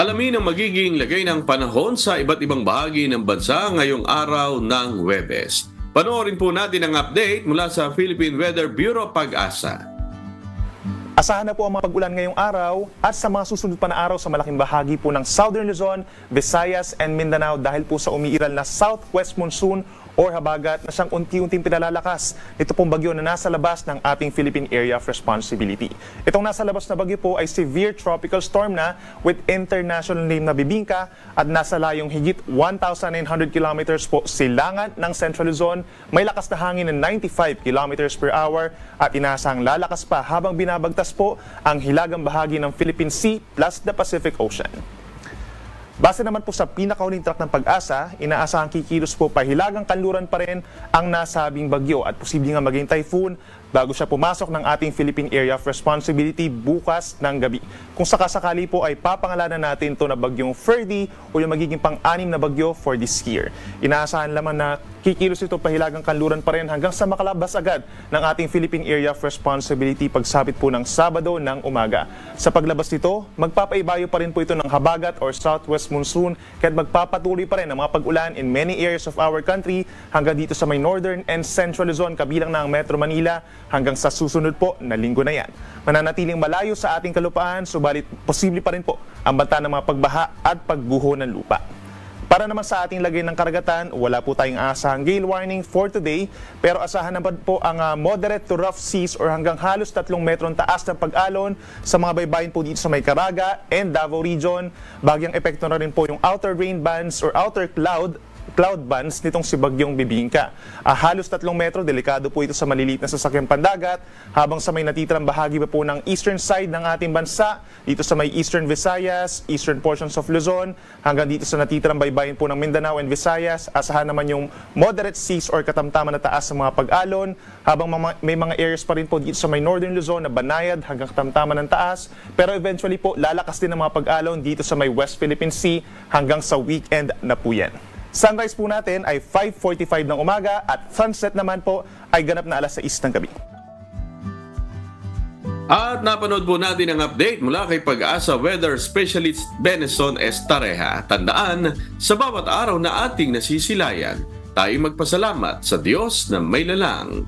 Alamin ang magiging lagay ng panahon sa iba't ibang bahagi ng bansa ngayong araw ng Huwebes. Panoorin po natin ang update mula sa Philippine Weather Bureau Pag-asa. Asahan na po ang mga pag-ulan ngayong araw at sa mga susunod pa na araw sa malaking bahagi po ng Southern Luzon, Visayas and Mindanao dahil po sa umiiral na southwest monsoon or habagat na siyang unti-unting pinalalakas. Ito pong bagyo na nasa labas ng ating Philippine Area of Responsibility. Itong nasa labas na bagyo po ay severe tropical storm na with international name na Bibingka at nasa layong higit 1,900 kilometers po silangan ng Central Luzon. May lakas na hangin ng 95 kilometers per hour at inaasang lalakas pa habang binabagtas po ang hilagang bahagi ng Philippine Sea plus the Pacific Ocean. Base naman po sa pinakauling track ng Pag-asa, inaasahang kikilos po pahilagang kanluran pa rin ang nasabing bagyo at posibleng nga maging typhoon bago siya pumasok ng ating Philippine Area of Responsibility bukas ng gabi. Kung sakasakali po ay papangalanan natin ito na bagyong Ferdy o yung magiging pang-anim na bagyo for this year. Inaasahan lamang na kikilos ito pahilagang kanluran pa rin hanggang sa makalabas agad ng ating Philippine Area of Responsibility pagsapit po ng Sabado ng umaga. Sa paglabas nito, magpapaibayo pa rin po ito ng habagat or southwest monsoon kaya't magpapatuloy pa rin ang mga pag-ulan in many areas of our country hanggang dito sa may northern and central Luzon kabilang na ang Metro Manila hanggang sa susunod po na linggo na yan. Mananatiling malayo sa ating kalupaan subalit posible pa rin po ang banta ng mga pagbaha at pagguho ng lupa. Para naman sa ating lagay ng karagatan, wala po tayong asahang gale warning for today pero asahan naman po ang moderate to rough seas or hanggang halos 3 metrong taas ng pag-alon sa mga baybayin po dito sa may Caraga and Davao region. Bagyang epekto na rin po yung outer rain bands or outer cloud bands nitong si Bagyong Bibingka. Halos 3 metro, delikado po ito sa maliliit na sasakyang pandagat, habang sa may natitirang bahagi pa po ng eastern side ng ating bansa, dito sa may eastern Visayas, eastern portions of Luzon, hanggang dito sa natitirang baybayin po ng Mindanao and Visayas, asahan naman yung moderate seas or katamtaman na taas sa mga pag-alon, habang may mga areas pa rin po dito sa may northern Luzon na banayad hanggang katamtaman ng taas, pero eventually po lalakas din ang mga pag-alon dito sa may West Philippine Sea hanggang sa weekend na po yan. Sunrise po natin ay 5:45 ng umaga at sunset naman po ay ganap na alas 6 ng gabi. At napanood po natin ang update mula kay Pag-asa Weather Specialist Benson Estareja. Tandaan, sa bawat araw na ating nasisilayan, tayo magpasalamat sa Diyos na may lalang.